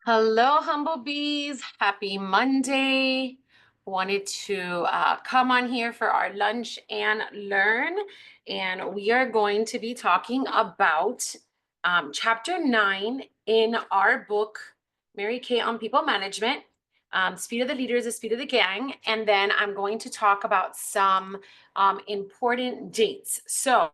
Hello, humble bees. Happy Monday. Wanted to come on here for our lunch and learn. And we are going to be talking about chapter 9 in our book, Mary Kay on People Management. Speed of the Leader is the Speed of the Gang. And then I'm going to talk about some important dates. So,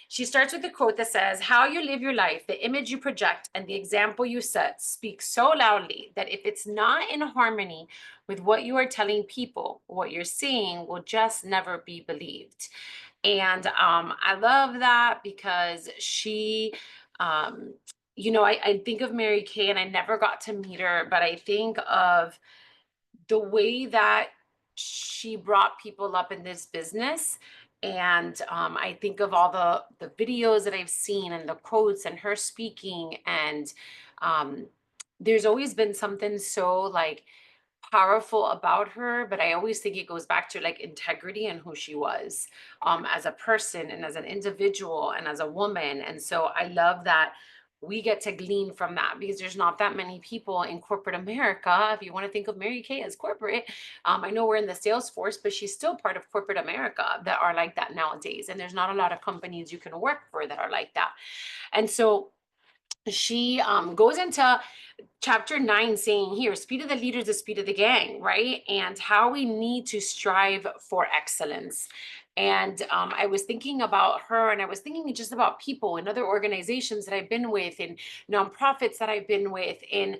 she starts with a quote that says, "How you live your life, the image you project, and the example you set speak so loudly that if it's not in harmony with what you are telling people, what you're seeing will just never be believed." And I love that because um, I think of Mary Kay and I never got to meet her, but I think of the way that she brought people up in this business. And I think of all the videos that I've seen and the quotes and her speaking. And um, there's always been something so like powerful about her, but I always think it goes back to like integrity and who she was as a person and as an individual and as a woman. And so I love that we get to glean from that because there's not that many people in corporate America. If you want to think of Mary Kay as corporate, I know we're in the sales force, but she's still part of corporate America that are like that nowadays. And there's not a lot of companies you can work for that are like that. And so she goes into chapter 9 saying here, speed of the leader is the speed of the gang, right? And how we need to strive for excellence. And I was thinking about her and I was thinking just about people and other organizations that I've been with and nonprofits that I've been with in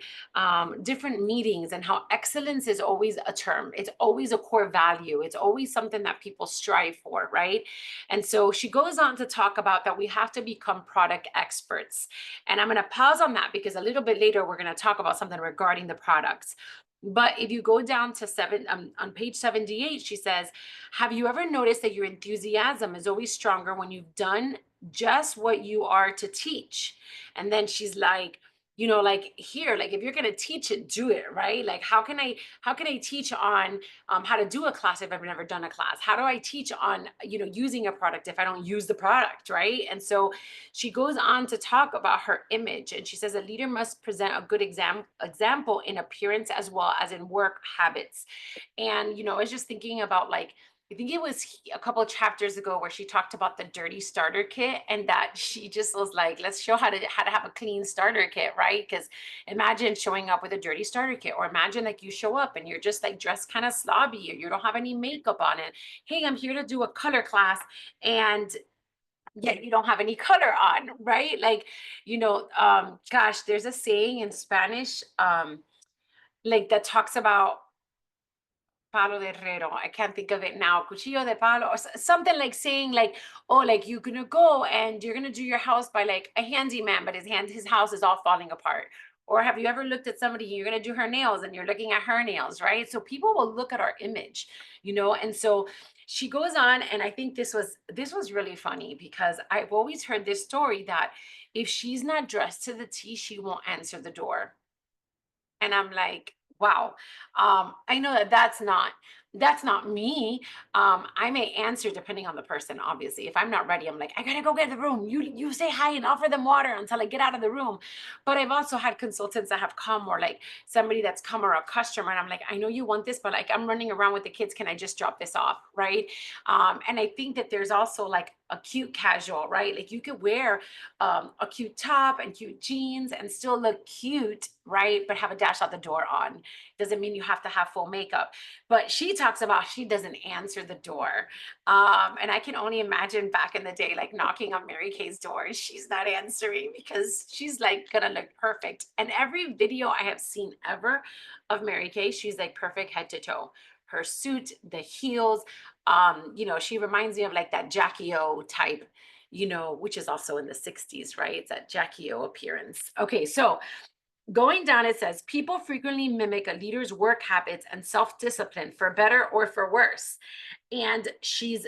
different meetings, and how excellence is always a term. It's always a core value. It's always something that people strive for, right? And so she goes on to talk about that we have to become product experts. And I'm going to pause on that because a little bit later, we're going to talk about something regarding the products. But if you go down to on page 78, she says, "Have you ever noticed that your enthusiasm is always stronger when you've done just what you are to teach?" And then she's like, like here, like if you're going to teach it, do it, right? Like how can I teach on how to do a class if I've never done a class? How do I teach on, using a product if I don't use the product, right? And so she goes on to talk about her image, and she says a leader must present a good example in appearance as well as in work habits. And I was just thinking about like, I think it was a couple of chapters ago where she talked about the dirty starter kit, and that she just was like, let's show how to have a clean starter kit, right? Because imagine showing up with a dirty starter kit, or imagine like you show up and you're just like dressed kind of slobby, or you don't have any makeup on it. Hey, I'm here to do a color class, and yet you don't have any color on, right? Like, gosh, there's a saying in Spanish, like that talks about palo de herrero. I can't think of it now. Cuchillo de palo, or something like saying like, oh, like you're gonna go and you're gonna do your house by like a handyman, but his house is all falling apart. Or have you ever looked at somebody, you're gonna do her nails and you're looking at her nails, right? So people will look at our image, and so she goes on, and I think this was really funny because I've always heard this story that if she's not dressed to the T, she won't answer the door. And I'm like, wow. I know that that's not me. I may answer depending on the person, obviously. If I'm not ready, I'm like, I gotta go get the room. You say hi and offer them water until I get out of the room. But I've also had consultants that have come, or like somebody that's come, or a customer, and I'm like, I know you want this, but like I'm running around with the kids. Can I just drop this off? Right. And I think that there's also like a cute casual, right? Like you could wear a cute top and cute jeans and still look cute, right? But have a dash out the door on. Doesn't mean you have to have full makeup. But she talks about she doesn't answer the door. And I can only imagine back in the day, like knocking on Mary Kay's door, and she's not answering because she's like gonna look perfect. And every video I have seen ever of Mary Kay, she's like perfect head to toe. Her suit, the heels, she reminds me of like that Jackie O type, which is also in the 60s, right? It's that Jackie O appearance. Okay, so going down, it says people frequently mimic a leader's work habits and self-discipline for better or for worse. And she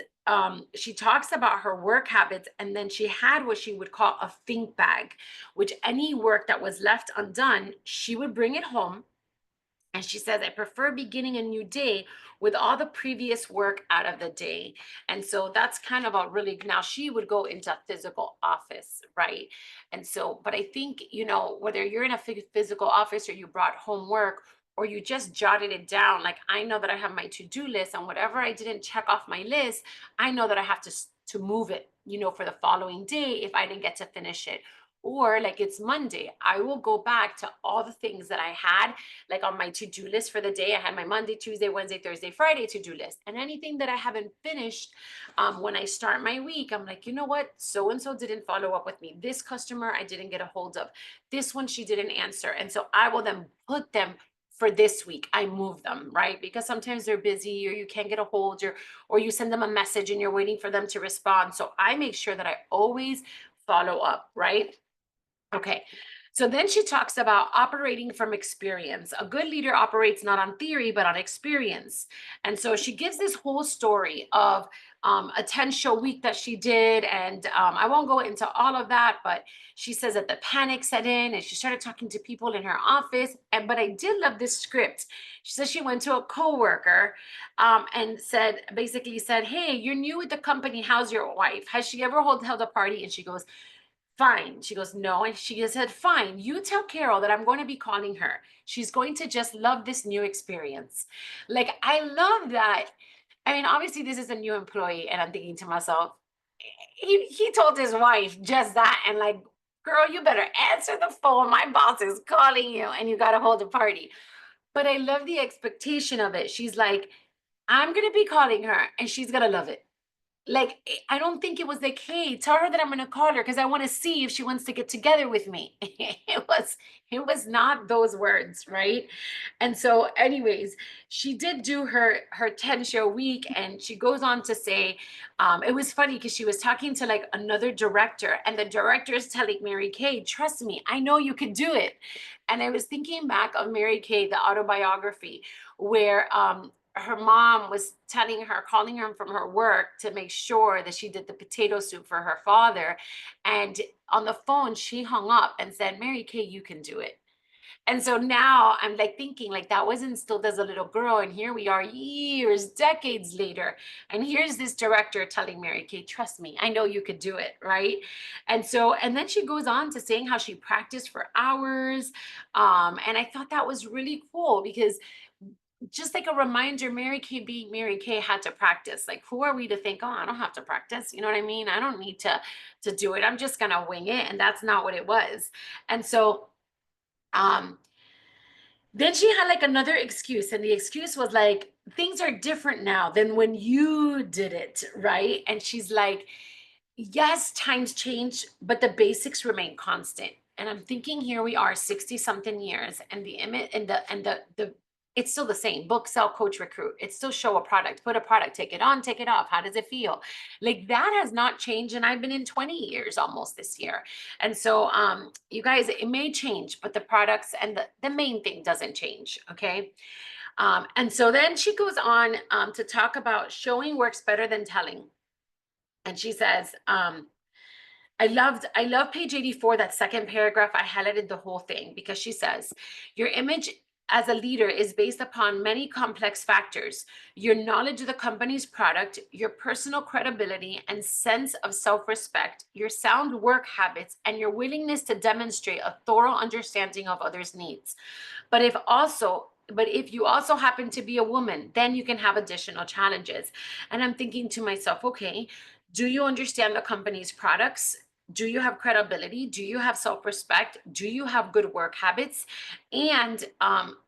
talks about her work habits, and then she had what she would call a think bag, which any work that was left undone, she would bring it home And she says, I prefer beginning a new day with all the previous work out of the day. And so that's kind of a really, now she would go into a physical office, right? And so, but I think, whether you're in a physical office or you brought home work or you just jotted it down, like I know that I have my to-do list and whatever I didn't check off my list, I know that I have to move it, for the following day if I didn't get to finish it. Or like it's Monday, I will go back to all the things that I had like on my to-do list for the day. I had my Monday, Tuesday, Wednesday, Thursday, Friday to-do list. And anything that I haven't finished, when I start my week, I'm like, you know what? So and so didn't follow up with me. This customer I didn't get a hold of. This one she didn't answer. And so I will then put them for this week. I move them, right? Because sometimes they're busy or you can't get a hold, or you send them a message and you're waiting for them to respond. So I make sure that I always follow up, right? Okay. So then she talks about operating from experience. A good leader operates not on theory, but on experience. And so she gives this whole story of a 10 show week that she did. And I won't go into all of that, but she says that the panic set in and she started talking to people in her office. But I did love this script. She says she went to a coworker and basically said, hey, you're new with the company. How's your wife? Has she ever held a party? And she goes, fine. She goes, no. And she said, fine, you tell Carol that I'm going to be calling her. She's going to just love this new experience. Like, I love that. I mean, obviously, this is a new employee. And I'm thinking to myself, he told his wife just that. And like, girl, you better answer the phone. My boss is calling you and you got to hold a party. But I love the expectation of it. She's like, I'm going to be calling her and she's going to love it. Like, I don't think it was like, hey, tell her that I'm gonna call her because I want to see if she wants to get together with me. It was not those words, right? And so, anyways, she did do her 10 show week, and she goes on to say, it was funny because she was talking to like another director, and the director is telling Mary Kay, trust me, I know you could do it. And I was thinking back of Mary Kay, the autobiography, where her mom was telling her, calling her from her work to make sure that she did the potato soup for her father. And on the phone, she hung up and said, Mary Kay, you can do it. And so now I'm like thinking like that was instilled as a little girl. And here we are years, decades later. And here's this director telling Mary Kay, trust me, I know you could do it. Right. And so, and then she goes on to saying how she practiced for hours. And I thought that was really cool because just like a reminder, Mary Kay being Mary Kay had to practice. Like, who are we to think, oh, I don't have to practice? You know what I mean? I don't need to do it. I'm just gonna wing it. And that's not what it was. And so um then she had like another excuse, and the excuse was like, things are different now than when you did it, right? And she's like, yes, times change, but the basics remain constant. And I'm thinking here we are 60 something years and the image and the it's still the same. Book, sell, coach, recruit. It's still show a product, put a product, take it on, take it off. How does it feel? Like that has not changed. And I've been in 20 years almost this year. And so you guys, it may change, but the products and the main thing doesn't change. Okay. And so then she goes on to talk about showing works better than telling. And she says, I love page 84, that second paragraph. I highlighted the whole thing because she says, your image as a leader is based upon many complex factors: your knowledge of the company's product, your personal credibility and sense of self-respect, your sound work habits, and your willingness to demonstrate a thorough understanding of others' needs. But if you also happen to be a woman, then you can have additional challenges. And I'm thinking to myself, okay, do you understand the company's products? Do you have credibility? Do you have self-respect? Do you have good work habits? And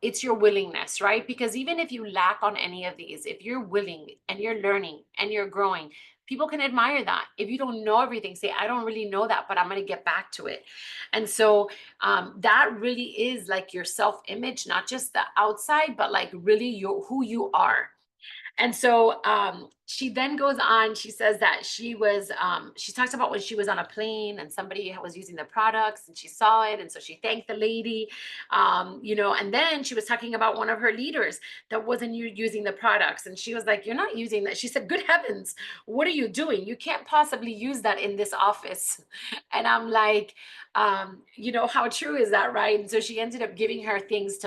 it's your willingness, right? Because even if you lack on any of these, if you're willing and you're learning and you're growing, people can admire that. If you don't know everything, say, I don't really know that, but I'm going to get back to it. And so that really is like your self-image, not just the outside, but like really who you are. And so she then goes on, she says that she talks about when she was on a plane and somebody was using the products and she saw it. And so she thanked the lady, and then she was talking about one of her leaders that wasn't using the products. And she was like, "You're not using that." She said, "Good heavens, what are you doing? You can't possibly use that in this office." And I'm like, how true is that, right? And so she ended up giving her things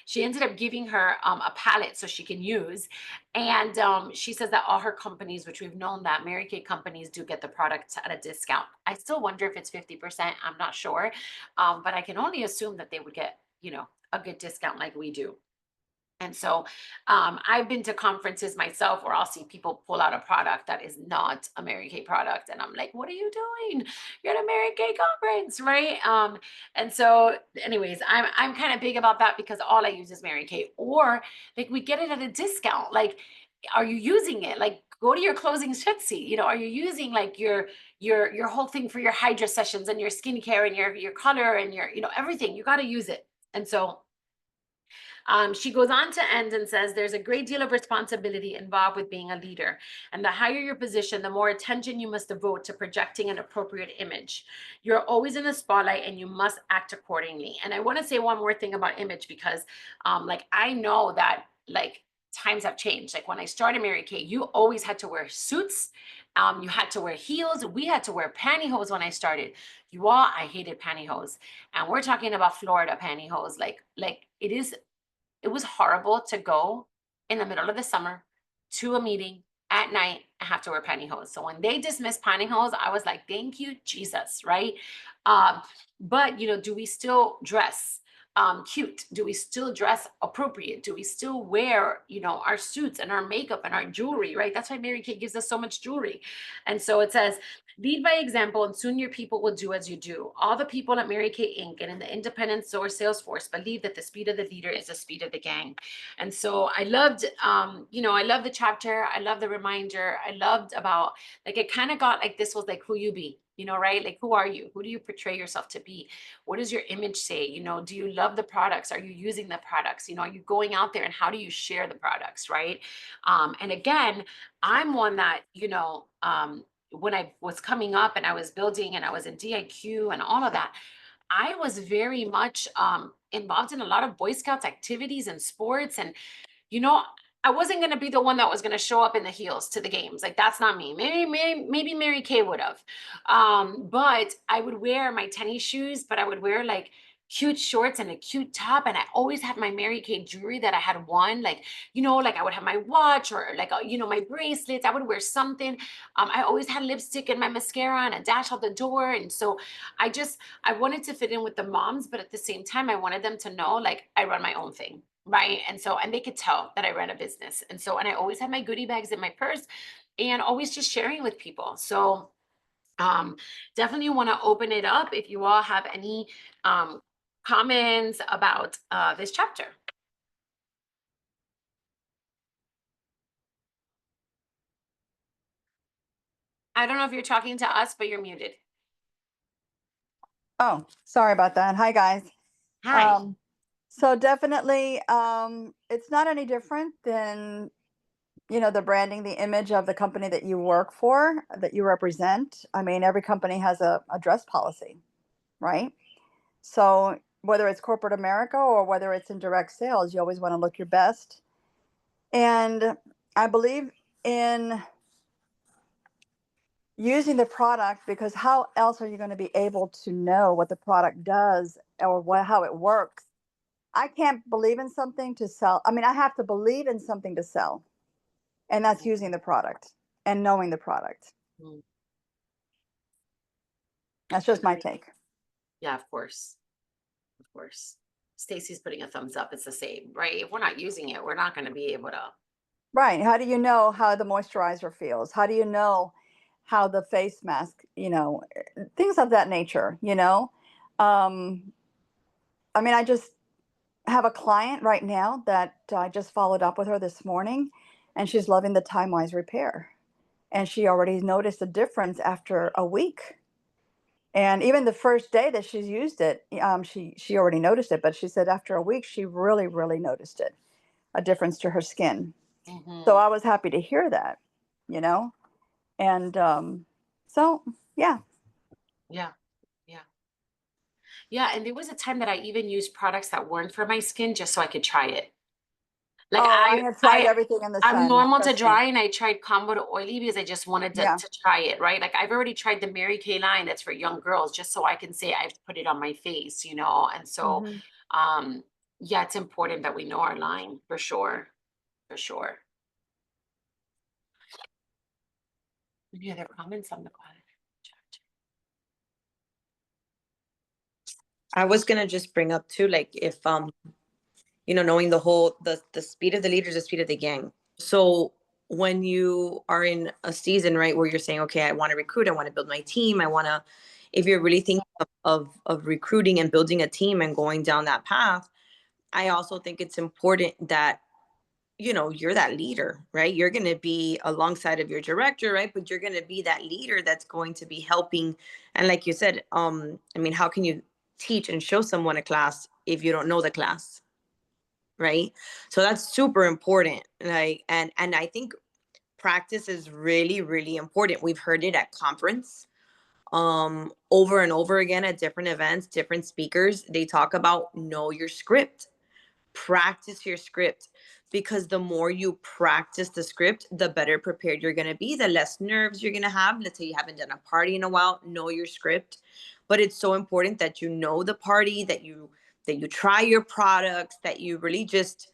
she ended up giving her a palette so she can use. And she says that all her companies, which we've known that Mary Kay companies do get the products at a discount. I still wonder if it's 50%. I'm not sure. But I can only assume that they would get, a good discount like we do. And so I've been to conferences myself where I'll see people pull out a product that is not a Mary Kay product. And I'm like, what are you doing? You're at a Mary Kay conference, right? And so, anyways, I'm kind of big about that because all I use is Mary Kay. Or like we get it at a discount. Like, are you using it? Like go to your closing Shitsy. Are you using like your whole thing for your hydra sessions and your skincare and your color and your, everything? You got to use it. And so she goes on to end and says, "There's a great deal of responsibility involved with being a leader. And the higher your position, the more attention you must devote to projecting an appropriate image. You're always in the spotlight and you must act accordingly." And I want to say one more thing about image because, I know that, times have changed. Like when I started Mary Kay, you always had to wear suits. You had to wear heels. We had to wear pantyhose when I started. You all, I hated pantyhose. And we're talking about Florida pantyhose. Like it was horrible to go in the middle of the summer to a meeting at night and have to wear pantyhose. So when they dismissed pantyhose, I was like, thank you, Jesus, right? Um, but do we still dress cute? Do we still dress appropriate? Do we still wear, our suits and our makeup and our jewelry, right? That's why Mary Kay gives us so much jewelry. And so it says, "Lead by example, and soon your people will do as you do. All the people at Mary Kay Inc. and in the independent store sales force believe that the speed of the leader is the speed of the gang." And so I loved, I love the chapter. I love the reminder. I loved about, like, it kind of got like this was like who you be, right? Like, who are you? Who do you portray yourself to be? What does your image say? Do you love the products? Are you using the products? Are you going out there and how do you share the products, right? And again, I'm one that, when I was coming up and I was building and I was in DIQ and all of that, I was very much involved in a lot of Boy Scouts activities and sports. And, you know, I wasn't going to be the one that was going to show up in the heels to the games. Like, that's not me. Maybe Mary Kay would have. But I would wear my tennis shoes, but I would wear like cute shorts and a cute top. And I always had my Mary Kay jewelry that I had won. Like, like I would have my watch or like, my bracelets. I would wear something. I always had lipstick and my mascara and a dash out the door. And so I wanted to fit in with the moms, but at the same time, I wanted them to know, like, I run my own thing. Right. And so, and they could tell that I ran a business. And so, and I always had my goodie bags in my purse and always just sharing with people. So, um, definitely want to open it up if you all have any comments about this chapter. I don't know if you're talking to us, but you're muted. Oh, sorry about that. Hi, guys. Hi. So definitely, it's not any different than, the branding, the image of the company that you work for, that you represent. I mean, every company has a dress policy, right? So whether it's corporate America or whether it's in direct sales, you always want to look your best. And I believe in using the product because how else are you going to be able to know what the product does or how it works? I can't believe in something to sell. I mean, I have to believe in something to sell, and that's using the product and knowing the product. Mm. That's just my take. Yeah, of course. Of course. Stacy's putting a thumbs up. It's the same, right? If we're not using it, we're not going to be able to. Right. How do you know how the moisturizer feels? How do you know how the face mask, things of that nature, Um, I mean, I just have a client right now that I just followed up with her this morning, and she's loving the Time Wise repair. And she already noticed a difference after a week. And even the first day that she's used it, she already noticed it. But she said after a week, she really, really noticed it, a difference to her skin. So Mhm. I was happy to hear that. you know? And so, yeah. Yeah. Yeah. Yeah. And there was a time that I even used products that weren't for my skin just so I could try it. Like Oh, I have tried everything in the I'm sun, normal to trust me. dry, and I tried combo to oily because I just wanted Yeah. to try it, right? Like I've already tried the Mary Kay line that's for young girls just so I can say I've put it on my face, you know? And so, Hmm. um, yeah, it's important that we know our line for sure, for sure. Any other comments on the chat? I was gonna just bring up too, like if knowing the speed of the leaders, the speed of the gang. So when you are in a season, right, where you're saying, okay, I want to recruit, I want to build my team, I want to, if you're really thinking of recruiting and building a team and going down that path, I also think it's important that you're that leader, right? You're going to be alongside of your director, right? But you're going to be that leader that's going to be helping. And like you said, I mean, how can you teach and show someone a class if you don't know the class, right? So that's super important. Like, and I think practice is really, really important. We've heard it at conference, over and over again at different events, different speakers. They talk about know your script, practice your script, because the more you practice the script, the better prepared you're going to be, the less nerves you're going to have. Let's say you haven't done a party in a while, know your script. But it's so important that you know the party, that you try your products, that you really just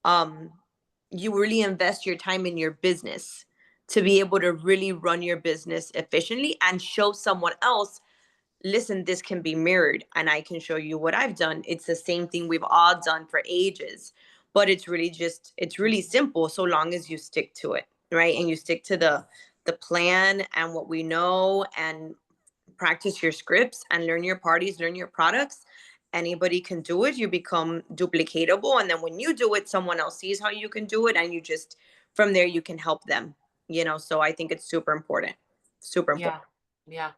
you really invest your time in your business to be able to really run your business efficiently and show someone else, listen, this can be mirrored and I can show you what I've done. It's the same thing we've all done for ages, but it's really simple so long as you stick to it, right? And you stick to the plan and what we know, and practice your scripts and learn your parties, learn your products. Anybody can do it. You become duplicatable. And then when you do it, someone else sees how you can do it. And you just, from there, you can help them, So I think it's super important. Super important. Yeah. Yeah.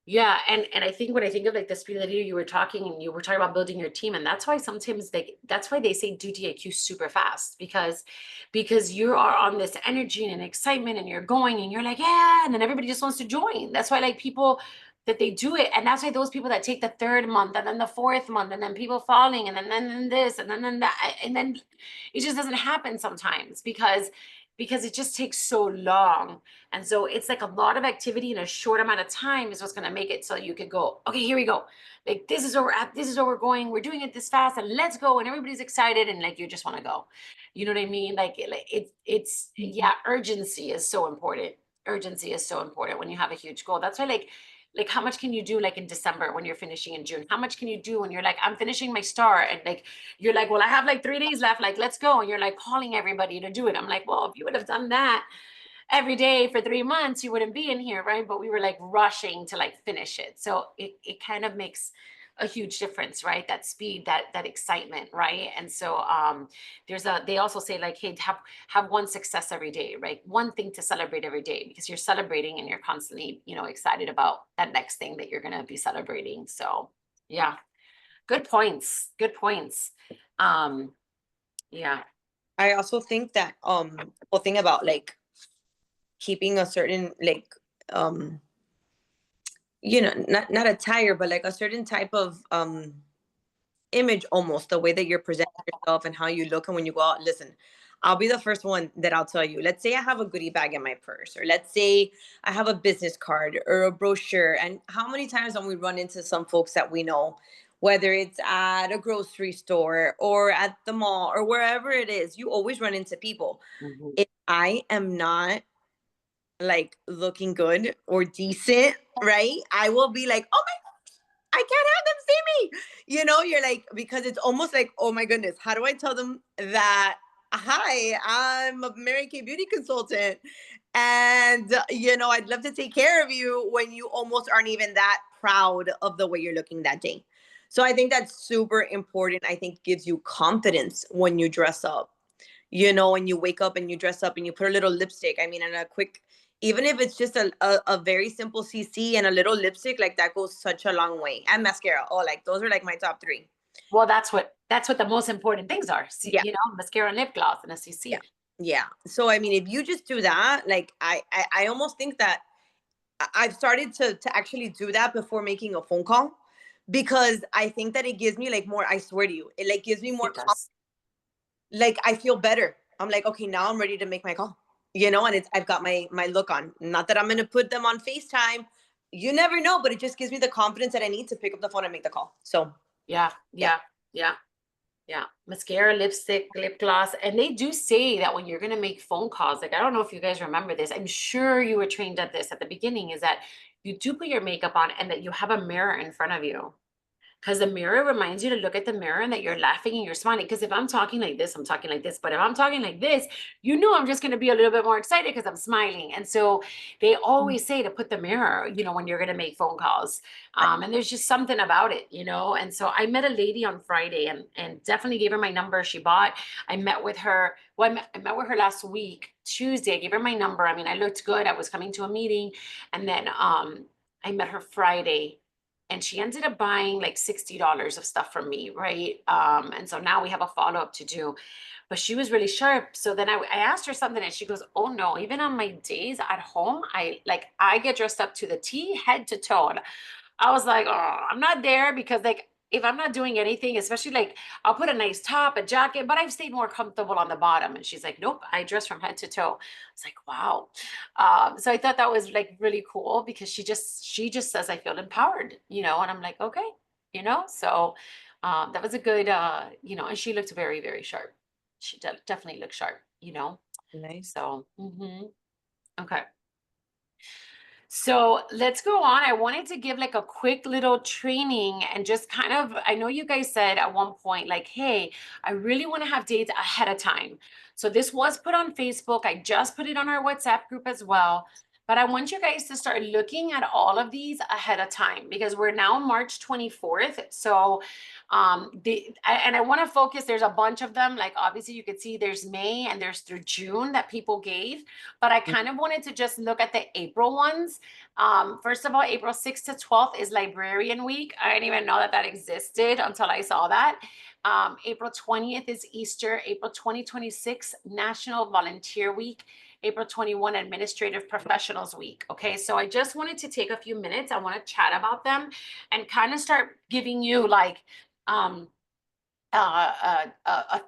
Yeah, and I think when I think of like the speed of the leader, you were talking and you were talking about building your team, and that's why sometimes that's why they say do DIQ super fast, because you are on this energy and excitement and you're going and you're like, yeah, and then everybody just wants to join. That's why like people that they do it, and that's why those people that take the third month and then the fourth month and then people falling and then this and then that, and then it just doesn't happen sometimes because it just takes so long. And so it's like a lot of activity in a short amount of time is what's going to make it so you could go, okay, here we go. Like, this is where we're at. This is where we're going. We're doing it this fast and let's go. And everybody's excited. And like, you just want to go, you know what I mean? Like yeah, urgency is so important. Urgency is so important when you have a huge goal. That's why like how much can you do like in December when you're finishing in June? How much can you do when you're like, I'm finishing my star, and like you're like, well, I have like 3 days left, like let's go. And you're like calling everybody to do it. I'm like, well, if you would have done that every day for 3 months, you wouldn't be in here, right? But we were like rushing to like finish it. So it kind of makes a huge difference, right? That speed, that excitement, right? And so they also say like, hey, have one success every day, right? One thing to celebrate every day, because you're celebrating and you're constantly, excited about that next thing that you're gonna be celebrating. So yeah, good points. Good points. Yeah. I also think that whole thing about like keeping a certain like not attire, but like a certain type of image, almost the way that you're presenting yourself and how you look. And when you go out, listen, I'll be the first one that I'll tell you, let's say I have a goodie bag in my purse, or let's say I have a business card or a brochure. And how many times when we run into some folks that we know, whether it's at a grocery store or at the mall or wherever it is, you always run into people. Mhm. If I am not like looking good or decent, right, I will be like, oh my, I can't have them see me. You're like, because it's almost like, oh my goodness, how do I tell them that, hi, I'm a Mary Kay beauty consultant. And, I'd love to take care of you, when you almost aren't even that proud of the way you're looking that day. So I think that's super important. I think gives you confidence when you dress up, when you wake up and you dress up and you put a little lipstick. I mean, and a quick, even if it's just a very simple CC and a little lipstick, like that goes such a long way. And mascara. Oh, like those are like my top 3. Well, that's what the most important things are. See, Yeah. mascara and lip gloss and a Yeah. CC. Yeah. So I mean, if you just do that, like I almost think that I've started to actually do that before making a phone call, because I think that it gives me like more, I swear to you, it like gives me more It does. like I feel better. I'm like, okay, now I'm ready to make my call. You know, and it's I've got my look on. Not that I'm gonna put them on FaceTime. You never know, but it just gives me the confidence that I need to pick up the phone and make the call. So Yeah, yeah. yeah, yeah. Yeah, mascara, lipstick, lip gloss. And they do say that when you're going to make phone calls, like, I don't know if you guys remember this. I'm sure you were trained at this at the beginning, is that you do put your makeup on and that you have a mirror in front of you. Because the mirror reminds you to look at the mirror and that you're laughing and you're smiling. Because if I'm talking like this, I'm talking like this. But if I'm talking like this, you know I'm just going to be a little bit more excited because I'm smiling. And so they always say to put the mirror, when you're going to make phone calls. And there's just something about it, And so I met a lady on Friday and definitely gave her my number. I met with her. Well, I met with her last week, Tuesday. I gave her my number. I mean, I looked good. I was coming to a meeting. And then I met her Friday and she ended up buying like $60 of stuff from me, right? And so now we have a follow-up to do, but she was really sharp. So then I asked her something and she goes, oh no, even on my days at home, I get dressed up to the T, head to toe. And I was like, oh, I'm not there because like if I'm not doing anything, especially like I'll put a nice top, a jacket, but I've stayed more comfortable on the bottom. And she's like, nope, I dress from head to toe. It's like, wow. So I thought that was like really cool because she just says I feel empowered, and I'm like, okay, so that was a good, and she looked very, very sharp. She definitely looked sharp. Nice. So, okay. So let's go on. I wanted to give like a quick little training and just kind of, I know you guys said at one point, like, hey, I really want to have dates ahead of time. So this was put on Facebook. I just put it on our WhatsApp group as well. But I want you guys to start looking at all of these ahead of time because we're now March 24th. So and I want to focus, there's a bunch of them. Like obviously you could see there's May and there's through June that people gave, but I kind of wanted to just look at the April ones. First of all, April 6th to 12th is Librarian Week. I didn't even know that that existed until I saw that. April 20th is Easter. April 2026, National Volunteer Week. April 21, Administrative Professionals Week. Okay, so I just wanted to take a few minutes. I want to chat about them and kind of start giving you like um, a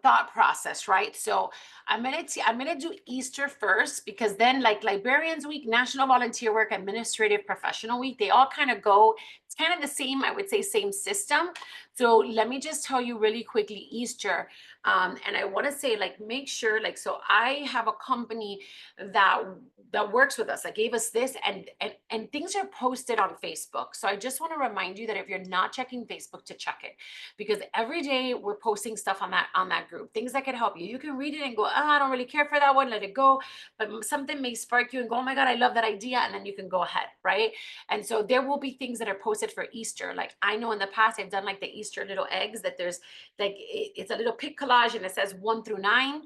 thought process, right? So I'm gonna do Easter first because then like Librarians Week, National Volunteer Work, Administrative Professional Week, they all kind of go. It's kind of the same, I would say, same system. So let me just tell you really quickly Easter, and I want to say like make sure like so I have a company that works with us that gave us this and things are posted on Facebook. So I just want to remind you that if you're not checking Facebook to check it because every day we're posting stuff on that group, things that can help you. You can read it and go, oh, I don't really care for that one, let it go. But something may spark you and go, oh my God, I love that idea. And then you can go ahead, right? And so there will be things that are posted for Easter. Like I know in the past I've done like the Easter little eggs that there's like it's a little pic collage and it says 1 through 9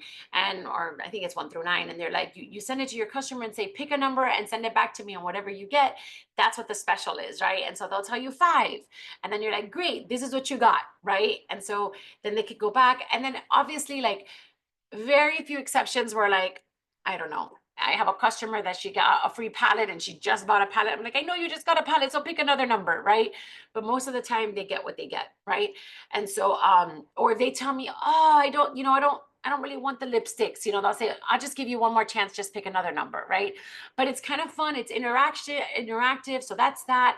or I think it's 1 through 9 and they're like you send it to your customer and say pick a number and send it back to me and whatever you get, that's what the special is, right? And so they'll tell you 5 and then you're like, great, this is what you got, right? And so then they could go back and then obviously like very few exceptions were like, I don't know, I have a customer that she got a free palette and she just bought a palette. I'm like, I know you just got a palette, so pick another number, right? But most of the time they get what they get, right? And so or if they tell me, oh, I don't really want the lipsticks, they'll say, I'll just give you one more chance, just pick another number, right? But it's kind of fun, it's interactive, so that's that.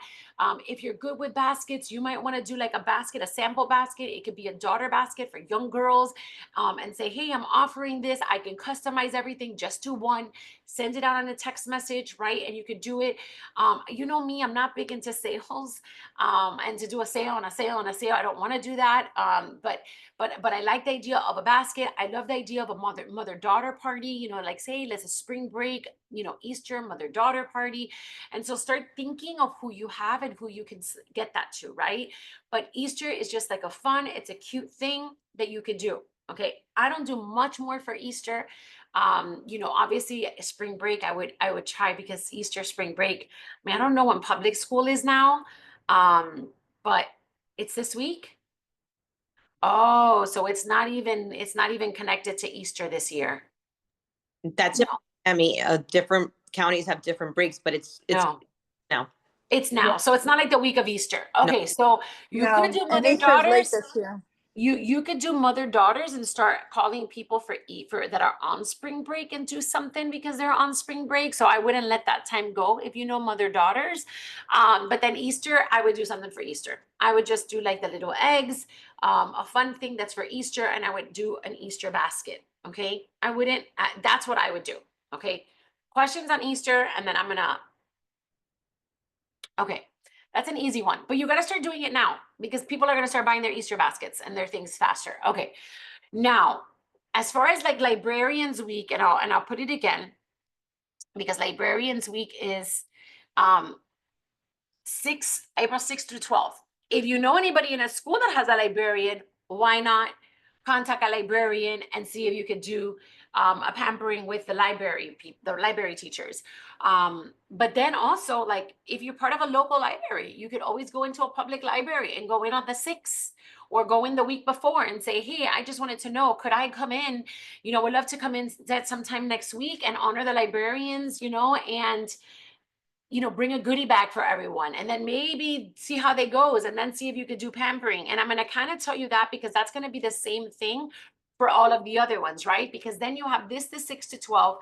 If you're good with baskets, you might want to do like a basket, a sample basket. It could be a daughter basket for young girls, and say, hey, I'm offering this. I can customize everything. Just do one, send it out on a text message, right? And you could do it. You know me, I'm not big into sales, and to do a sale and a sale and a sale. I don't want to do that. But I like the idea of a basket. I love the idea of a mother-daughter party, like say, let's a spring break, Easter, mother-daughter party. And so start thinking of who you have and who you can get that to, right? But Easter is just like it's a cute thing that you could do. Okay, I don't do much more for Easter. Obviously spring break I would try because Easter spring break. I mean, I don't know when public school is now, but it's this week. Oh, so it's not even connected to Easter this year. That's No. it. I mean, different counties have different breaks, but it's No. now. It's now. So it's not like the week of Easter. No. Okay, so you could No, do and mother Easter's late daughters. this year. You could do mother daughters and start calling people for that are on spring break and do something because they're on spring break. So I wouldn't let that time go if you know mother daughters. But then Easter, I would do something for Easter. I would just do like the little eggs, a fun thing that's for Easter, and I would do an Easter basket. Okay, I wouldn't. That's what I would do. Okay, questions on Easter, and then I'm gonna. Okay, that's an easy one, but you got to start doing it now because people are going to start buying their Easter baskets and their things faster. Okay, now as far as like Librarians Week, and I'll put it again because Librarians Week is um April 6th through 12th. If you know anybody in a school that has a librarian, why not contact a librarian and see if you could do a pampering with the library teachers. But then also, like, if you're part of a local library, you could always go into a public library and go in on the 6th or go in the week before and say, hey, I just wanted to know, could I come in? Would love to come in at sometime next week and honor the librarians, and bring a goodie bag for everyone and then maybe see how they goes and then see if you could do pampering. And I'm going to kind of tell you that because that's going to be the same thing for all of the other ones, right? Because then you have the 6 to 12,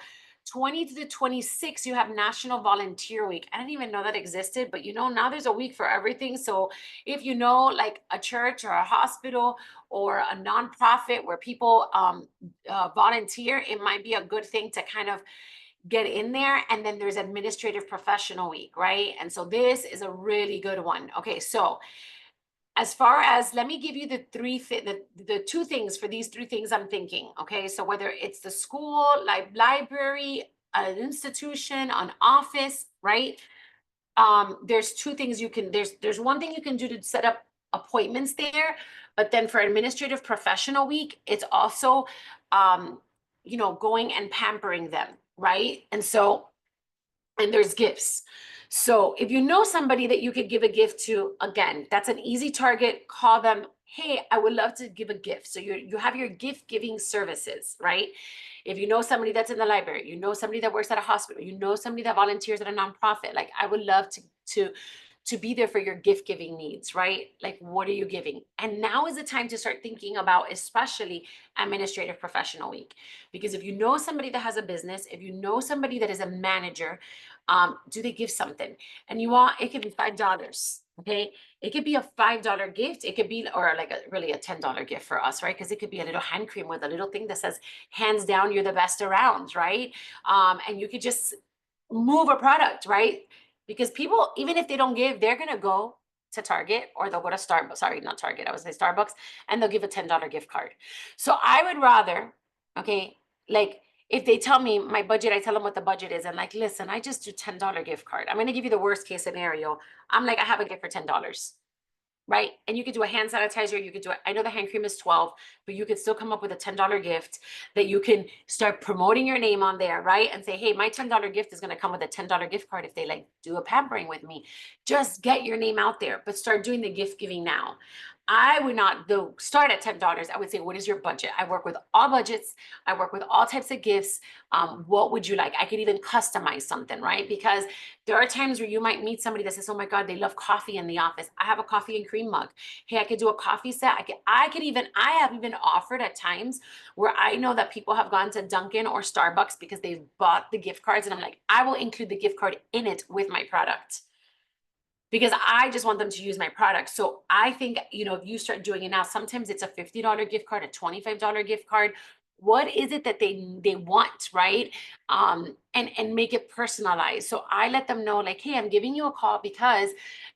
20 to the 26, you have National Volunteer Week. I didn't even know that existed, but now there's a week for everything. So if like a church or a hospital or a nonprofit where people volunteer, it might be a good thing to kind of get in there. And then there's Administrative Professional Week, right? And so this is a really good one. Okay, so as far as, let me give you the the two things for these three things I'm thinking. Okay, so whether it's the school, library, an institution, an office, right? There's two things you can, there's one thing you can do to set up appointments there, but then for Administrative Professional Week, it's also going and pampering them, right? And there's gifts. So if you know somebody that you could give a gift to, again, that's an easy target. Call them, hey, I would love to give a gift. So you have your gift giving services, right? If you know somebody that's in the library, you know somebody that works at a hospital, you know somebody that volunteers at a nonprofit, like I would love to be there for your gift giving needs, right? Like, what are you giving? And now is the time to start thinking about, especially Administrative Professional Week. Because if you know somebody that has a business, if you know somebody that is a manager, do they give something? And it could be $5. Okay. It could be a $5 gift. It could be, or like really a $10 gift for us, right? Because it could be a little hand cream with a little thing that says, hands down, you're the best around, right? And you could just move a product, right? Because people, even if they don't give, they're going to go to Target or they'll go to Starbucks. Sorry, not Target. I was say Starbucks, and they'll give a $10 gift card. So I would rather, okay, like if they tell me my budget, I tell them what the budget is. And like, listen, I just do $10 gift card. I'm going to give you the worst case scenario. I'm like, I have a gift for $10. Right? And you could do a hand sanitizer. You could do it. I know the hand cream is 12, but you could still come up with a $10 gift that you can start promoting your name on there, right? And say, hey, my $10 gift is going to come with a $10 gift card if they like do a pampering with me. Just get your name out there, but start doing the gift giving now. I would not start at $10. I would say, what is your budget? I work with all budgets. I work with all types of gifts. What would you like? I could even customize something, right? Because there are times where you might meet somebody that says, oh my God, they love coffee in the office. I have a coffee and cream mug. Hey, I could do a coffee set. I have even offered at times where I know that people have gone to Dunkin' or Starbucks because they've bought the gift cards. And I'm like, I will include the gift card in it with my product, because I just want them to use my product. So I think, if you start doing it now, sometimes it's a $50 gift card, a $25 gift card. What is it that they want, right? And make it personalized. So I let them know, like, hey, I'm giving you a call because,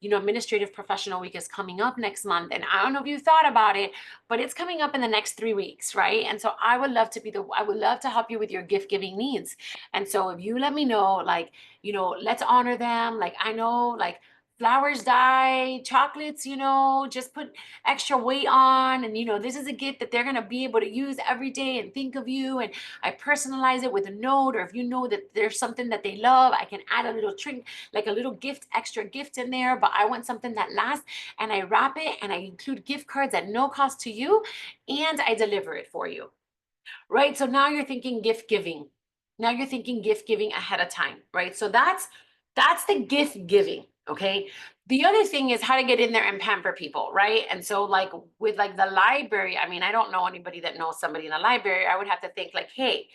Administrative Professional Week is coming up next month. And I don't know if you thought about it, but it's coming up in the next 3 weeks, right? And so I would love to help you with your gift giving needs. And so if you let me know, like, let's honor them. Like, I know, like, flowers die, chocolates, just put extra weight on. And, this is a gift that they're going to be able to use every day and think of you. And I personalize it with a note, or if you know that there's something that they love, I can add a little trinket, like a little gift, extra gift in there, but I want something that lasts, and I wrap it and I include gift cards at no cost to you, and I deliver it for you. Right? So now you're thinking gift giving. Now you're thinking gift giving ahead of time, right? So that's the gift giving, okay? The other thing is how to get in there and pamper people, right? And so like with like the library, I mean, I don't know anybody that knows somebody in a library. I would have to think like, hey,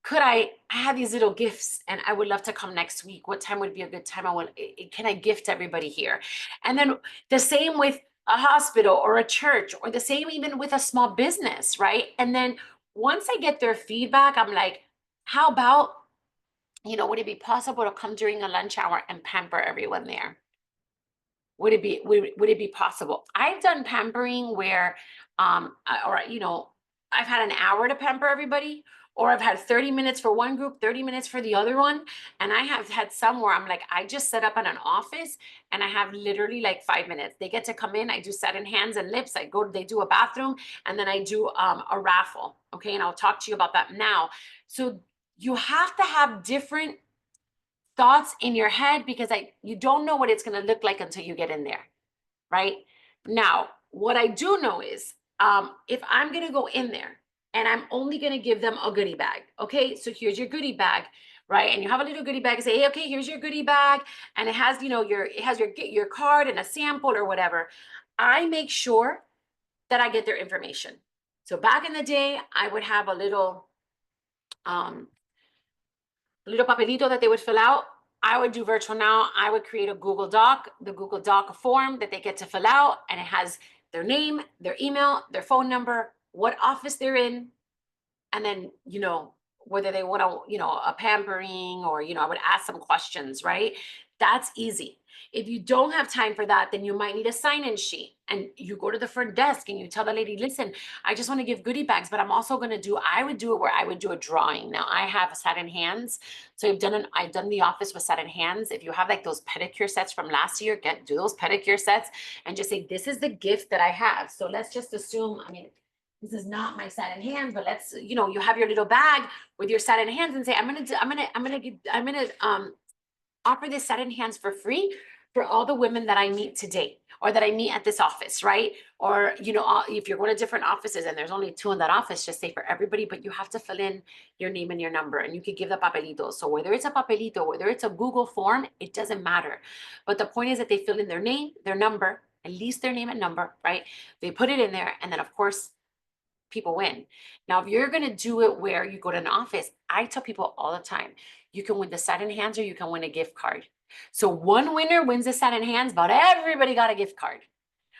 could I have these little gifts and I would love to come next week. What time would be a good time? Can I gift everybody here? And then the same with a hospital or a church, or the same even with a small business, right? And then once I get their feedback, I'm like, how about, would it be possible to come during a lunch hour and pamper everyone there? Would it be possible? I've done pampering where, I've had an hour to pamper everybody, or I've had 30 minutes for one group, 30 minutes for the other one. And I have had some where I'm like, I just set up in an office and I have literally like 5 minutes. They get to come in, I do satin hands and lips. They do a bathroom, and then I do a raffle. Okay. And I'll talk to you about that now. So you have to have different thoughts in your head, because you don't know what it's going to look like until you get in there, right? Now, what I do know is, if I'm going to go in there and I'm only going to give them a goodie bag, okay? So here's your goodie bag, right? And you have a little goodie bag and say, hey, okay, here's your goodie bag, and it has, your card and a sample or whatever. I make sure that I get their information. So back in the day, I would have a little papelito that they would fill out. I would do virtual now. I would create a Google Doc, the Google Doc form that they get to fill out, and it has their name, their email, their phone number, what office they're in, and then, whether they want to, a pampering, or, I would ask some questions, right? That's easy. If you don't have time for that, then you might need a sign-in sheet, and you go to the front desk and you tell the lady, listen, I just want to give goodie bags, but I'm also going to I would do it where I would do a drawing. Now I have satin hands. So I've done the office with satin hands. If you have like those pedicure sets from last year, do those pedicure sets and just say, this is the gift that I have. So let's just assume, this is not my satin hands, but let's, you have your little bag with your satin hands and say, I'm going to offer this satin hands for free for all the women that I meet today, or that I meet at this office, right? Or, if you're going to different offices and there's only 2 in that office, just say for everybody, but you have to fill in your name and your number, and you could give the papelito. So whether it's a papelito, whether it's a Google form, it doesn't matter. But the point is that they fill in their name, their number, at least their name and number, right? They put it in there, and then of course, people win. Now, if you're going to do it where you go to an office, I tell people all the time, you can win the satin hands or you can win a gift card. So one winner wins the satin hands, but everybody got a gift card,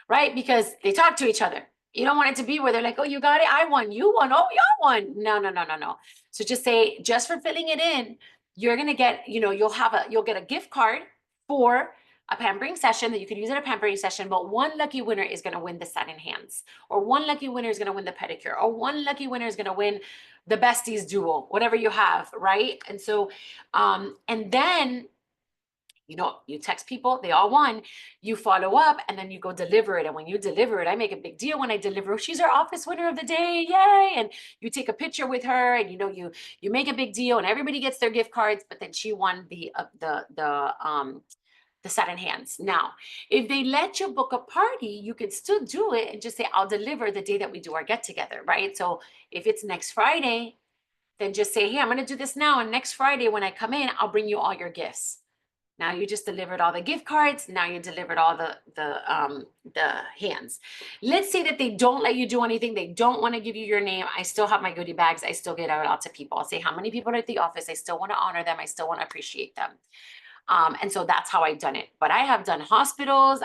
right? Because they talk to each other. You don't want it to be where they're like, oh, you got it, I won, you won, oh, y'all won. No. So just say, just for filling it in, you're going to get, you'll get a gift card for a pampering session that you could use at a pampering session, but one lucky winner is going to win the satin hands, or one lucky winner is going to win the pedicure, or one lucky winner is going to win the besties duel, whatever you have, right? And so, and then, you text people, they all won, you follow up, and then you go deliver it. And when you deliver it, I make a big deal when I deliver, she's our office winner of the day, yay. And you take a picture with her, and you make a big deal, and everybody gets their gift cards, but then she won the satin hands. Now, if they let you book a party, you can still do it and just say, I'll deliver the day that we do our get together, right? So if it's next Friday, then just say, hey, I'm going to do this now. And next Friday, when I come in, I'll bring you all your gifts. Now you just delivered all the gift cards. Now you delivered all the hands. Let's say that they don't let you do anything. They don't want to give you your name. I still have my goodie bags. I still get out to people. I'll say how many people are at the office. I still want to honor them. I still want to appreciate them. And so that's how I've done it. But I have done hospitals.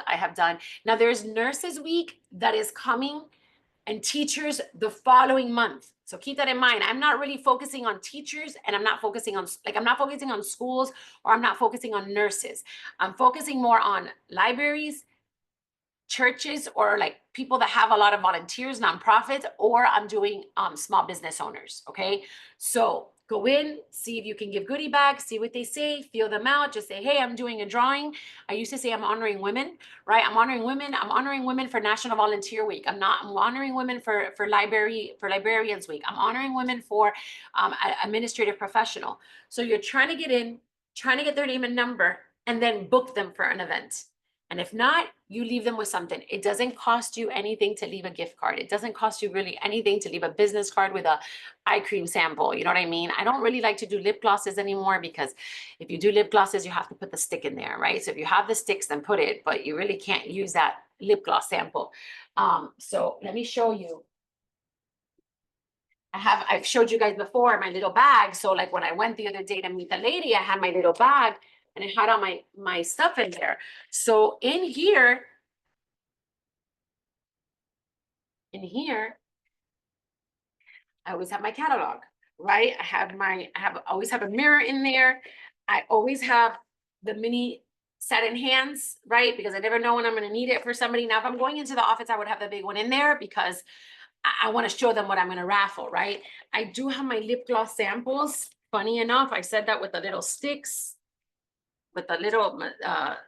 Now there's Nurses Week that is coming, and teachers the following month. So keep that in mind. I'm not really focusing on teachers, and I'm not focusing on schools, or I'm not focusing on nurses. I'm focusing more on libraries, churches, or like people that have a lot of volunteers, nonprofits, or I'm doing small business owners. Okay. So go in, see if you can give goodie bags, see what they say, feel them out. Just say, hey, I'm doing a drawing. I used to say I'm honoring women, right? I'm honoring women for National Volunteer Week. I'm honoring women for Librarians Week. I'm honoring women for administrative professional. So you're trying to get in, trying to get their name and number, and then book them for an event. And if not, you leave them with something. It doesn't cost you anything to leave a gift card. It doesn't cost you really anything to leave a business card with a eye cream sample. You know what I mean? I don't really like to do lip glosses anymore because if you do lip glosses, you have to put the stick in there, right? So if you have the sticks, then put it, but you really can't use that lip gloss sample. So let me show you. I've showed you guys before my little bag. So like when I went the other day to meet the lady, I had my little bag and I had all my stuff in there. So in here, I always have my catalog, right? Always have a mirror in there. I always have the mini satin hands, right? Because I never know when I'm gonna need it for somebody. Now, if I'm going into the office, I would have the big one in there because I want to show them what I'm gonna raffle, right? I do have my lip gloss samples. Funny enough, I said that with the little sticks, with the little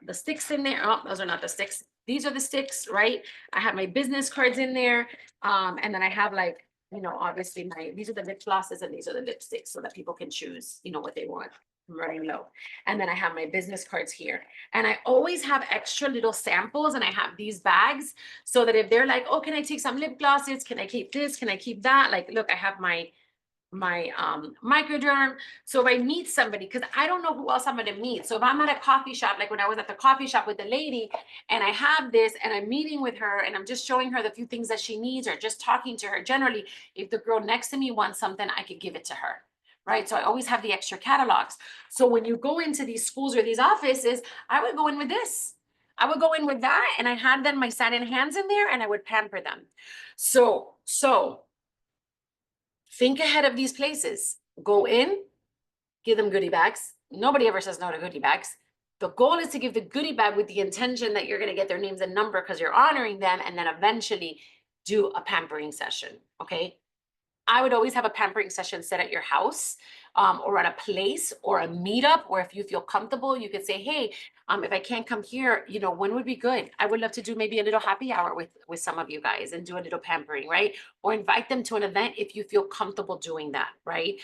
the sticks in there. Oh, those are not the sticks. These are the sticks, right? I have my business cards in there. And then I have like, you know, obviously these are the lip glosses and these are the lipsticks so that people can choose, you know, what they want. I'm running low. And then I have my business cards here. And I always have extra little samples and I have these bags so that if they're like, oh, can I take some lip glosses? Can I keep this? Can I keep that? Like, look, I have my microderm. So if I meet somebody, because I don't know who else I'm going to meet. So if I'm at a coffee shop, like when I was at the coffee shop with the lady and I have this and I'm meeting with her and I'm just showing her the few things that she needs or just talking to her generally, if the girl next to me wants something, I could give it to her. Right. So I always have the extra catalogs. So when you go into these schools or these offices, I would go in with this. I would go in with that and I had then my satin hands in there and I would pamper them. So think ahead of these places. Go in, give them goodie bags. Nobody ever says no to goodie bags. The goal is to give the goodie bag with the intention that you're going to get their names and number because you're honoring them and then eventually do a pampering session. Okay. I would always have a pampering session set at your house or at a place or a meetup where if you feel comfortable, you could say, hey, if I can't come here, you know, when would be good? I would love to do maybe a little happy hour with some of you guys and do a little pampering, right? Or invite them to an event if you feel comfortable doing that, right?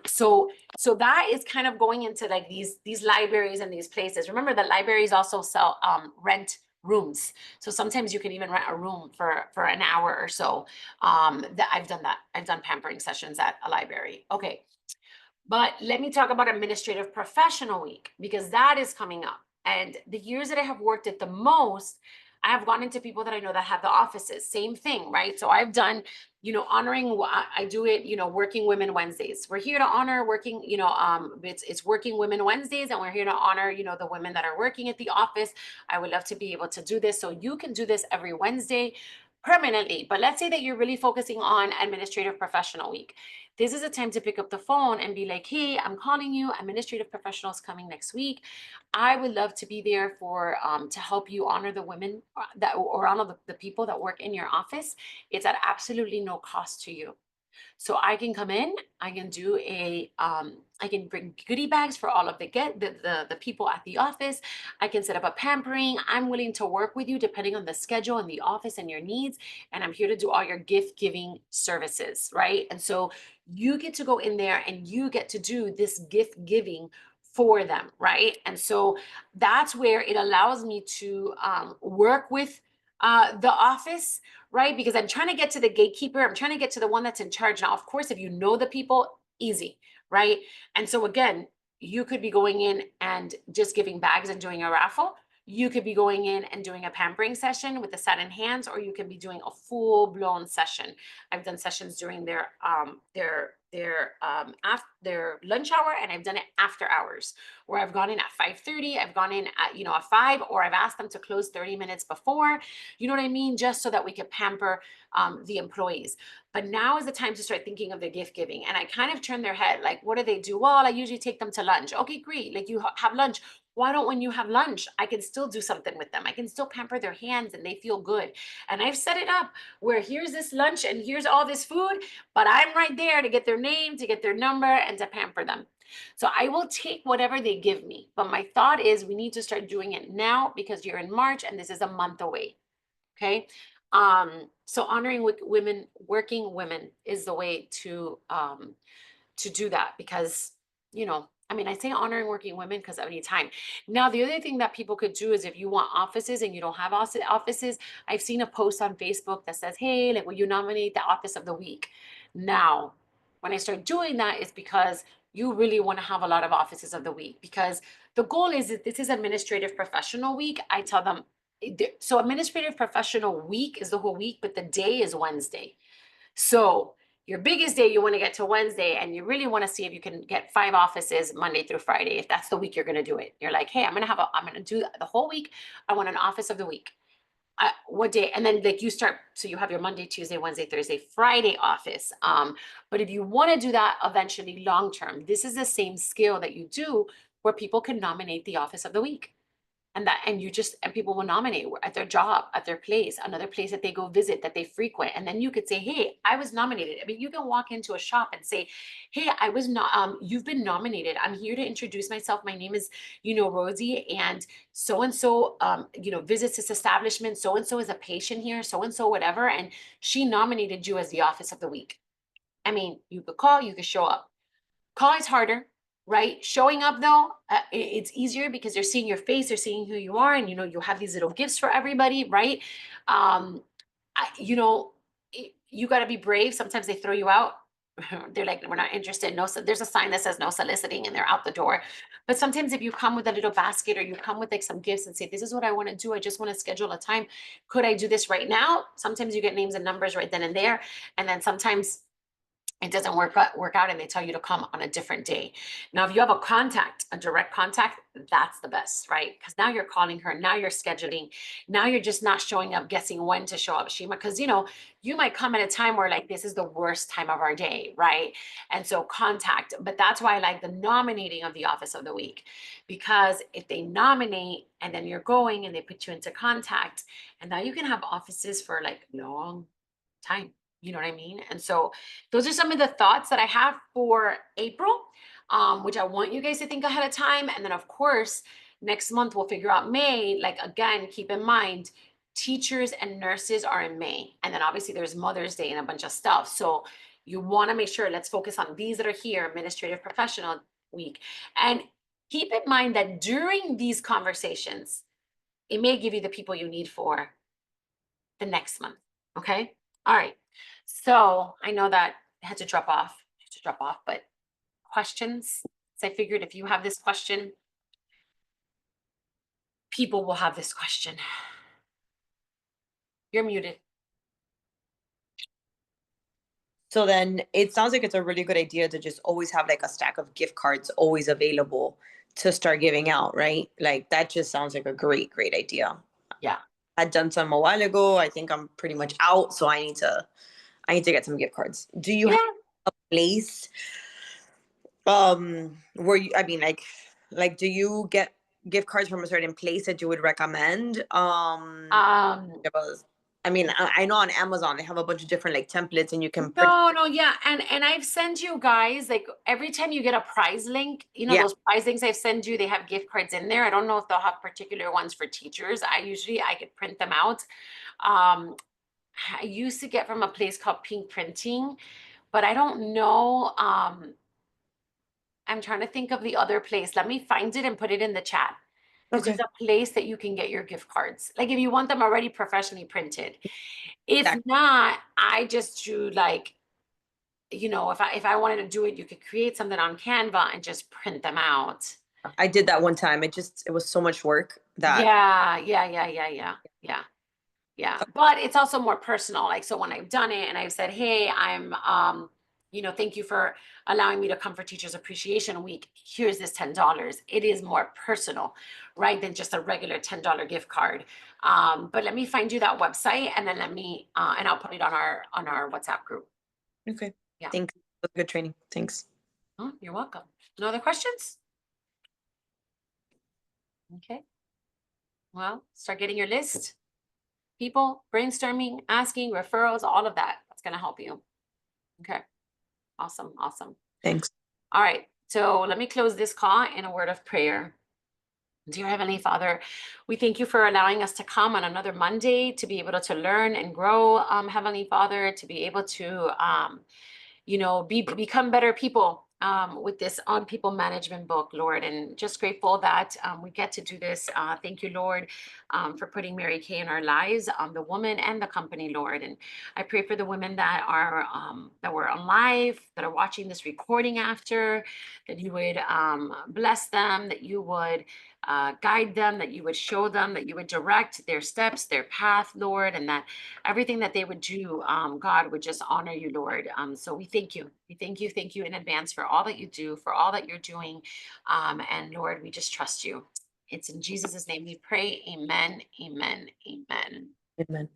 So that is kind of going into like these libraries and these places. Remember that libraries also sell rent rooms. So sometimes you can even rent a room for an hour or so. I've done pampering sessions at a library. Okay. But let me talk about Administrative Professional Week because that is coming up. And the years that I have worked it the most, I have gone into people that I know that have the offices. Same thing, right? So I've done, you know, honoring. I do it, you know, Working Women Wednesdays. We're here to honor working, you know, it's Working Women Wednesdays, and we're here to honor, you know, the women that are working at the office. I would love to be able to do this, so you can do this every Wednesday permanently. But let's say that you're really focusing on Administrative Professional Week. This is a time to pick up the phone and be like, hey, I'm calling you. Administrative professionals coming next week. I would love to be there for to help you honor the women that or honor the people that work in your office. It's at absolutely no cost to you. So I can come in, I can do I can bring goodie bags for all of the people at the office. I can set up a pampering. I'm willing to work with you depending on the schedule and the office and your needs. And I'm here to do all your gift giving services, right? And so you get to go in there and you get to do this gift giving for them, right? And so that's where it allows me to work with the office, right? Because I'm trying to get to the gatekeeper. I'm trying to get to the one that's in charge. Now, of course, if you know the people, easy, right? And so again, you could be going in and just giving bags and doing a raffle. You could be going in and doing a pampering session with the satin hands, or you can be doing a full-blown session. I've done sessions during their lunch hour, and I've done it after hours, where I've gone in at 5:30, I've gone in at, you know, at 5, or I've asked them to close 30 minutes before, you know what I mean? Just so that we could pamper the employees. But now is the time to start thinking of the gift giving. And I kind of turn their head, like, what do they do? Well, I usually take them to lunch. Okay, great. Like you have lunch. Why don't when you have lunch, I can still do something with them. I can still pamper their hands and they feel good. And I've set it up where here's this lunch and here's all this food, but I'm right there to get their name, to get their number, and to pamper them. So I will take whatever they give me. But my thought is we need to start doing it now because you're in March and this is a month away. Okay. So honoring women, working women is the way to do that because I mean, I say honoring working women because of any time. Now, the other thing that people could do is if you want offices and you don't have offices, I've seen a post on Facebook that says, hey, like, will you nominate the office of the week? Now, when I start doing that, is because you really want to have a lot of offices of the week, because the goal is that this is administrative professional week. I tell them, so administrative professional week is the whole week, but the day is Wednesday. So your biggest day, you want to get to Wednesday, and you really want to see if you can get 5 offices Monday through Friday. If that's the week you're going to do it, you're like, hey, I'm going to do the whole week. I want an office of the week. What day? And then like you start, so you have your Monday, Tuesday, Wednesday, Thursday, Friday office. But if you want to do that eventually long term, this is the same skill that you do where people can nominate the office of the week. And people will nominate at their job, at their place, another place that they go visit, that they frequent. And then you could say, hey, I was nominated. I mean, you can walk into a shop and say, hey, I was not, you've been nominated. I'm here to introduce myself. My name is, Rosie, and so, visits this establishment. So-and-so is a patient here, so-and-so, whatever. And she nominated you as the office of the week. I mean, you could call, you could show up. Call is harder, right? Showing up though, it's easier because they're seeing your face, they're seeing who you are, and you have these little gifts for everybody, right? You got to be brave. Sometimes they throw you out. They're like, we're not interested. No, so there's a sign that says no soliciting, and they're out the door. But sometimes if you come with a little basket, or you come with like some gifts and say, this is what I want to do, I just want to schedule a time. Could I do this right now? Sometimes you get names and numbers right then and there. And then sometimes it doesn't work out and they tell you to come on a different day. Now, if you have a direct contact, that's the best, right? Because now you're calling her, now you're scheduling, now you're just not showing up, guessing when to show up, Shima, because you might come at a time where like, this is the worst time of our day, right? And so contact, but that's why I like the nominating of the office of the week, because if they nominate and then you're going and they put you into contact, and now you can have offices for like long time. You know what I mean? And so those are some of the thoughts that I have for April, which I want you guys to think ahead of time. And then of course, next month we'll figure out May. Like, again, keep in mind, teachers and nurses are in May. And then obviously there's Mother's Day and a bunch of stuff. So you want to make sure, let's focus on these that are here, administrative professional week. And keep in mind that during these conversations, it may give you the people you need for the next month. Okay. All right. So I know that I had to drop off, but questions. So I figured if you have this question, people will have this question. You're muted. So then it sounds like it's a really good idea to just always have like a stack of gift cards always available to start giving out, right? Like that just sounds like a great idea. Yeah. I'd done some a while ago. I think I'm pretty much out, so I need to get some gift cards. Do you have a place where you, I mean, like do you get gift cards from a certain place that you would recommend? I mean, I know on Amazon they have a bunch of different like templates, and you can yeah. And I've sent you guys, like, every time you get a prize link, those prize links I've sent you, they have gift cards in there. I don't know if they'll have particular ones for teachers. I could print them out. I used to get from a place called Pink Printing, but I don't know. I'm trying to think of the other place. Let me find it and put it in the chat. Because there's a place that you can get your gift cards. Like if you want them already professionally printed. If not, I just do like, if I wanted to do it, you could create something on Canva and just print them out. I did that one time. It was so much work that. Yeah. But it's also more personal. Like, so when I've done it and I've said, hey, I'm, thank you for allowing me to come for Teachers Appreciation Week. Here's this $10. It is more personal, right, than just a regular $10 gift card. But let me find you that website, and then and I'll put it on our WhatsApp group. Okay. Yeah. Thanks. Good training. Thanks. Oh, you're welcome. No other questions? Okay. Well, start getting your list. People, brainstorming, asking, referrals, all of that. That's going to help you. Okay. Awesome. Thanks. All right. So let me close this call in a word of prayer. Dear Heavenly Father, we thank you for allowing us to come on another Monday to be able to learn and grow, Heavenly Father, to be able to, become better people with this On People Management book, Lord, and just grateful that we get to do this. Thank you, Lord, for putting Mary Kay in our lives, the woman and the company, Lord. And I pray for the women that were on live, that are watching this recording after, that you would bless them, that you would guide them, that you would show them, that you would direct their steps, their path, Lord, and that everything that they would do, God, would just honor you, Lord. So we thank you. We thank you in advance for all that you do, for all that you're doing. And Lord, we just trust you. It's in Jesus' name we pray. Amen, amen, amen. Amen.